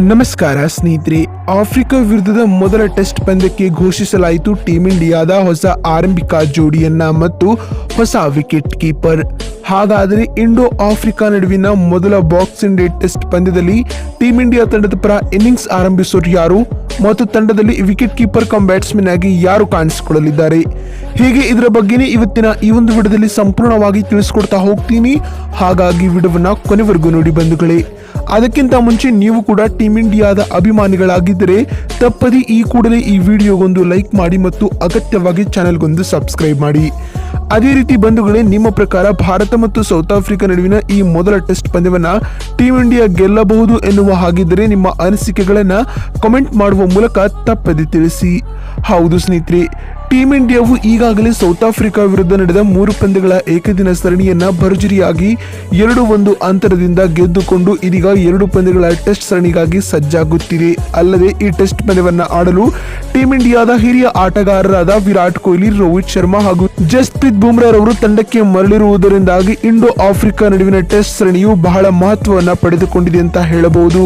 ನಮಸ್ಕಾರ ಸ್ನೇಹಿತರೆ. ಆಫ್ರಿಕಾ ವಿರುದ್ಧದ ಮೊದಲ ಟೆಸ್ಟ್ ಪಂದ್ಯಕ್ಕೆ ಘೋಷಿಸಲಾಯಿತು ಟೀಂ ಇಂಡಿಯಾದ ಹೊಸ ಆರಂಭಿಕ ಜೋಡಿಯನ್ನ ಮತ್ತು ಹೊಸ ವಿಕೆಟ್ ಕೀಪರ್. ಹಾಗಾದರೆ ಇಂಡೋ ಆಫ್ರಿಕಾ ನಡುವಿನ ಮೊದಲ ಬಾಕ್ಸಿಂಗ್ ಡೇ ಟೆಸ್ಟ್ ಪಂದ್ಯದಲ್ಲಿ ಟೀಂ ಇಂಡಿಯಾ ತಂಡದ ಪರ ಇನ್ನಿಂಗ್ಸ್ ಆರಂಭಿಸೋರು ಯಾರು ಮತ್ತು ತಂಡದಲ್ಲಿ ವಿಕೆಟ್ ಕೀಪರ್ ಕಮ್ ಬ್ಯಾಟ್ಸ್ಮನ್ ಆಗಿ ಯಾರು ಕಾಣಿಸಿಕೊಳ್ಳಲಿದ್ದಾರೆ, ಹೀಗೆ ಇದರ ಬಗ್ಗೆನೇ ಇವತ್ತಿನ ಈ ಒಂದು ವಿಡಿಯೋದಲ್ಲಿ ಸಂಪೂರ್ಣವಾಗಿ ತಿಳಿಸ್ಕೊಡ್ತಾ ಹೋಗ್ತೀನಿ. ಹಾಗಾಗಿ ವಿಡಿಯೋವನ್ನ ಕೊನೆವರೆಗೂ ನೋಡಿ ಬಂಧುಗಳೇ. ಅದಕ್ಕಿಂತ ಮುಂಚೆ ನೀವು ಕೂಡ ಟೀಂ ಇಂಡಿಯಾದ ಅಭಿಮಾನಿಗಳಾಗಿದ್ದರೆ ತಪ್ಪದೆ ಈ ಕೂಡಲೇ ಈ ವಿಡಿಯೋಗೊಂದು ಲೈಕ್ ಮಾಡಿ ಮತ್ತು ಅಗತ್ಯವಾಗಿ ಚಾನೆಲ್ಗೊಂದು ಸಬ್ಸ್ಕ್ರೈಬ್ ಮಾಡಿ. ಅದೇ ರೀತಿ ಬಂಧುಗಳೇ, ನಿಮ್ಮ ಪ್ರಕಾರ ಭಾರತ ಮತ್ತು ಸೌತ್ ಆಫ್ರಿಕಾ ನಡುವಿನ ಈ ಮೊದಲ ಟೆಸ್ಟ್ ಪಂದ್ಯವನ್ನ ಟೀಂ ಇಂಡಿಯಾ ಗೆಲ್ಲಬಹುದು ಎನ್ನುವ ಹಾಗಿದ್ದರೆ ನಿಮ್ಮ ಅನಿಸಿಕೆಗಳನ್ನ ಕಮೆಂಟ್ ಮಾಡುವ ಮೂಲಕ ತಪ್ಪದೆ ತಿಳಿಸಿ. ಹೌದು ಸ್ನೇಹಿತರೆ, ಟೀಂ ಇಂಡಿಯಾವು ಈಗಾಗಲೇ ಸೌತ್ ಆಫ್ರಿಕಾ ವಿರುದ್ಧ ನಡೆದ 3 ಪಂದ್ಯಗಳ ಏಕದಿನ ಸರಣಿಯನ್ನ ಭರ್ಜರಿಯಾಗಿ 2-1 ಅಂತರದಿಂದ ಗೆದ್ದುಕೊಂಡು ಇದೀಗ 2 ಪಂದ್ಯಗಳ ಟೆಸ್ಟ್ ಸರಣಿಗಾಗಿ ಸಜ್ಜಾಗುತ್ತಿದೆ. ಅಲ್ಲದೆ ಈ ಟೆಸ್ಟ್ ಪಂದ್ಯವನ್ನ ಆಡಲು ಟೀಂ ಇಂಡಿಯಾದ ಹಿರಿಯ ಆಟಗಾರರಾದ ವಿರಾಟ್ ಕೊಹ್ಲಿ, ರೋಹಿತ್ ಶರ್ಮಾ ಹಾಗೂ ಜಸ್ಪ್ರೀತ್ ಬುಮ್ರಾ ರವರು ತಂಡಕ್ಕೆ ಮರಳಿರುವುದರಿಂದಾಗಿ ಇಂಡೋ ಆಫ್ರಿಕಾ ನಡುವಿನ ಟೆಸ್ಟ್ ಸರಣಿಯು ಬಹಳ ಮಹತ್ವವನ್ನ ಪಡೆದುಕೊಂಡಿದೆ ಅಂತ ಹೇಳಬಹುದು.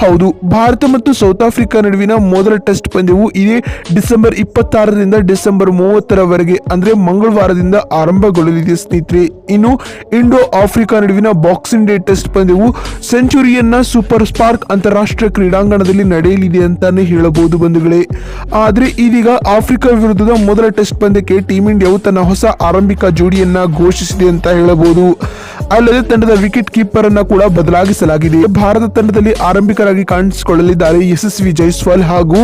ಹೌದು, ಭಾರತ ಮತ್ತು ಸೌತ್ ಆಫ್ರಿಕಾ ನಡುವಿನ ಮೊದಲ ಟೆಸ್ಟ್ ಪಂದ್ಯವು ಇದೇ ಡಿಸೆಂಬರ್ 26ರಿಂದ ಡಿಸೆಂಬರ್ 30ರವರೆಗೆ ಅಂದ್ರೆ ಮಂಗಳವಾರದಿಂದ ಆರಂಭಗೊಳ್ಳಲಿದೆ ಸ್ನೇಹಿತರೆ. ಇನ್ನು ಇಂಡೋ ಆಫ್ರಿಕಾ ನಡುವಿನ ಬಾಕ್ಸಿಂಗ್ ಡೇ ಟೆಸ್ಟ್ ಪಂದ್ಯವು ಸೆಂಚುರಿಯನ್ನ ಸೂಪರ್ ಸ್ಪಾರ್ಕ್ ಅಂತಾರಾಷ್ಟ್ರೀಯ ಕ್ರೀಡಾಂಗಣದಲ್ಲಿ ನಡೆಯಲಿದೆ ಅಂತಾನೆ ಹೇಳಬಹುದು ಬಂಧುಗಳೇ. ಆದ್ರೆ ಇದೀಗ ಆಫ್ರಿಕಾ ವಿರುದ್ಧದ ಮೊದಲ ಟೆಸ್ಟ್ ಪಂದ್ಯಕ್ಕೆ ಟೀಂ ಇಂಡಿಯಾವು ತನ್ನ ಹೊಸ ಆರಂಭಿಕ ಜೋಡಿಯನ್ನ ಘೋಷಿಸಿದೆ ಅಂತ ಹೇಳಬಹುದು. ಅಲ್ಲದೆ ತಂಡದ ವಿಕೆಟ್ ಕೀಪರ್ ಅನ್ನ ಕೂಡ ಬದಲಾಗಿಸಲಾಗಿದೆ. ಭಾರತ ತಂಡದಲ್ಲಿ ಆರಂಭಿಕರಾಗಿ ಕಾಣಿಸಿಕೊಳ್ಳಲಿದ್ದಾರೆ ಯಶಸ್ವಿ ಜೈಸ್ವಾಲ್ ಹಾಗೂ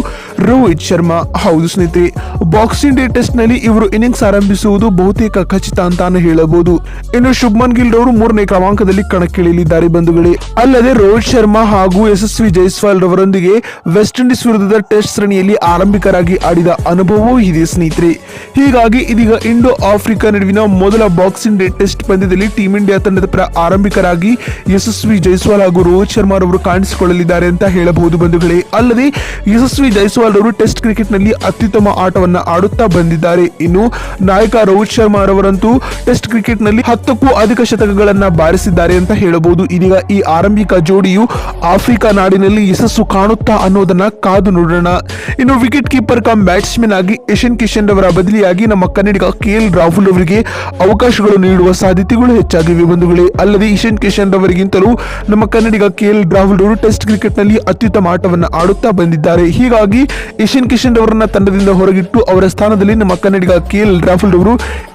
ರೋಹಿತ್ ಶರ್ಮಾ. ಹೌದು ಸ್ನೇಹಿತರೆ, ಬಾಕ್ಸಿಂಗ್ ಡೇ ಟೆಸ್ಟ್ ನಲ್ಲಿ ಇವರು ಇನ್ನಿಂಗ್ಸ್ ಆರಂಭಿಸುವುದು ಬಹುತೇಕ ಖಚಿತ ಅಂತಾನೆ ಹೇಳಬಹುದು. ಇನ್ನು ಶುಭ್ಮನ್ ಗಿಲ್ ರವರು 3ನೇ ಕ್ರಮಾಂಕದಲ್ಲಿ ಕಣಕ್ಕಿಳಿಯಲಿದ್ದಾರೆ ಬಂಧುಗಳೇ. ಅಲ್ಲದೆ ರೋಹಿತ್ ಶರ್ಮಾ ಹಾಗೂ ಯಶಸ್ವಿ ಜೈಸ್ವಾಲ್ ರವರೊಂದಿಗೆ ವೆಸ್ಟ್ ಇಂಡೀಸ್ ವಿರುದ್ಧದ ಟೆಸ್ಟ್ ಸರಣಿಯಲ್ಲಿ ಆರಂಭಿಕರಾಗಿ ಆಡಿದ ಅನುಭವವೂ ಇದೆ ಸ್ನೇಹಿತರೆ. ಹೀಗಾಗಿ ಇದೀಗ ಇಂಡೋ ಆಫ್ರಿಕಾ ನಡುವಿನ ಮೊದಲ ಬಾಕ್ಸಿಂಗ್ ಡೇ ಟೆಸ್ಟ್ ಪಂದ್ಯದಲ್ಲಿ ಟೀಂ ಇಂಡಿಯಾ ತಂಡದ ಪರ ಆರಂಭಿಕರಾಗಿ ಯಶಸ್ವಿ ಜೈಸ್ವಾಲ್ ಹಾಗೂ ರೋಹಿತ್ ಶರ್ಮಾ ರವರು ಕಾಣಿಸಿಕೊಳ್ಳಲಿದ್ದಾರೆ ಅಂತ ಹೇಳಬಹುದು ಬಂಧುಗಳೇ. ಅಲ್ಲದೆ ಯಶಸ್ವಿ ಜೈಸ್ವಾಲ್ ರವರು ಟೆಸ್ಟ್ ಕ್ರಿಕೆಟ್ ನಲ್ಲಿ ಅತ್ಯುತ್ತಮ ಆಟವನ್ನ ಆಡುತ್ತಾ ಬಂದಿದ್ದಾರೆ. ಇನ್ನು ನಾಯಕ ರೋಹಿತ್ ಶರ್ಮಾ ರವರಂತೂ ಟೆಸ್ಟ್ ಕ್ರಿಕೆಟ್ ನಲ್ಲಿ 10ಕ್ಕೂ ಅಧಿಕ ಶತಕಗಳನ್ನ ಬಾರಿಸಿದ್ದಾರೆ ಅಂತ ಹೇಳಬಹುದು. ಇದೀಗ ಈ ಆರಂಭಿಕ ಜೋಡಿಯು ಆಫ್ರಿಕಾ ನಾಡಿನಲ್ಲಿ ಯಶಸ್ಸು ಕಾಣುತ್ತಾ ಅನ್ನೋದನ್ನ ಕಾದು ನೋಡೋಣ. ಇನ್ನು ವಿಕೆಟ್ ಕೀಪರ್ ಕಮ್ ಬ್ಯಾಟ್ಸ್ಮನ್ ಆಗಿ ಇಶಾನ್ ಕಿಶನ್ ರವರ ಬದಲಿಯಾಗಿ ನಮ್ಮ ಕನ್ನಡಿಗ KL ರಾಹುಲ್ ಅವರಿಗೆ ಅವಕಾಶಗಳು ನೀಡುವ ಸಾಧ್ಯತೆಗಳು ಹೆಚ್ಚಾಗಿವೆ ಬಂಧುಗಳೇ. ಅಲ್ಲದೆ ಇಶಾನ್ ಕಿಶನ್ ರವರಿಗಿಂತಲೂ ನಮ್ಮ ಕನ್ನಡಿಗ KL ರಾಹುಲ್ ಅವರು ಟೆಸ್ಟ್ ಕ್ರಿಕೆಟ್ ನಲ್ಲಿ ಅತ್ಯುತ್ತಮ ಆಟವನ್ನು ಆಡುತ್ತಾ ಬಂದಿದ್ದಾರೆ. ಹೀಗಾಗಿ ಇಶಾನ್ ಕಿಶನ್ ರವರನ್ನ ತಂಡದಿಂದ ಹೊರಗಿಟ್ಟು ಅವರ ಸ್ಥಾನದಲ್ಲಿ ನಮ್ಮ ಕನ್ನಡಿಗ KL ರಾಹುಲ್ ಅವರು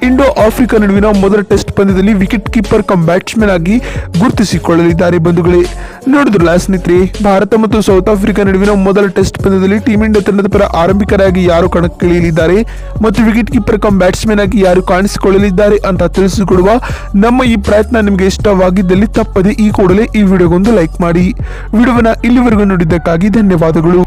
ಇಂಡೋ ಆಫ್ರಿಕಾ ನಡುವಿನ ಮೊದಲ ಟೆಸ್ಟ್ ಪಂದ್ಯದಲ್ಲಿ ವಿಕೆಟ್ ಕೀಪರ್ ಕಮ್ ಬ್ಯಾಟ್ಸ್ಮನ್ ಆಗಿ ಗುರುತಿಸಿಕೊಳ್ಳಲಿದ್ದಾರೆ ಬಂಧುಗಳೇ. ನೋಡಿದ್ರಲ್ಲ ಸ್ನೇಹಿತರೆ, ಭಾರತ ಮತ್ತು ಸೌತ್ ಆಫ್ರಿಕಾ ನಡುವಿನ ಮೊದಲ ಟೆಸ್ಟ್ ಪಂದ್ಯದಲ್ಲಿ ಟೀಂ ಇಂಡಿಯಾ ತಂಡದ ಪರ ಆರಂಭಿಕರಾಗಿ ಯಾರು ಕಣಕ್ಕಿಳಿಯಲಿದ್ದಾರೆ ಮತ್ತು ವಿಕೆಟ್ ಕೀಪರ್ ಕಮ್ ಬ್ಯಾಟ್ಸ್ಮನ್ ಆಗಿ ಯಾರು ಕಾಣಿಸಿಕೊಳ್ಳಲಿದ್ದಾರೆ ಅಂತ ತಿಳಿಸಿಕೊಡುವ ನಮ್ಮ ಈ ಪ್ರಯತ್ನ ನಿಮಗೆ ಇಷ್ಟವಾಗಿದ್ದಲ್ಲಿ ತಪ್ಪದೆ ಈ ಕೂಡಲೇ ಈ ವಿಡಿಯೋಗೊಂದು ಲೈಕ್ ಮಾಡಿ. ವಿಡಿಯೋವನ್ನ ಇಲ್ಲಿವರೆಗೂ ನೋಡಿದ್ದಕ್ಕಾಗಿ ಧನ್ಯವಾದಗಳು.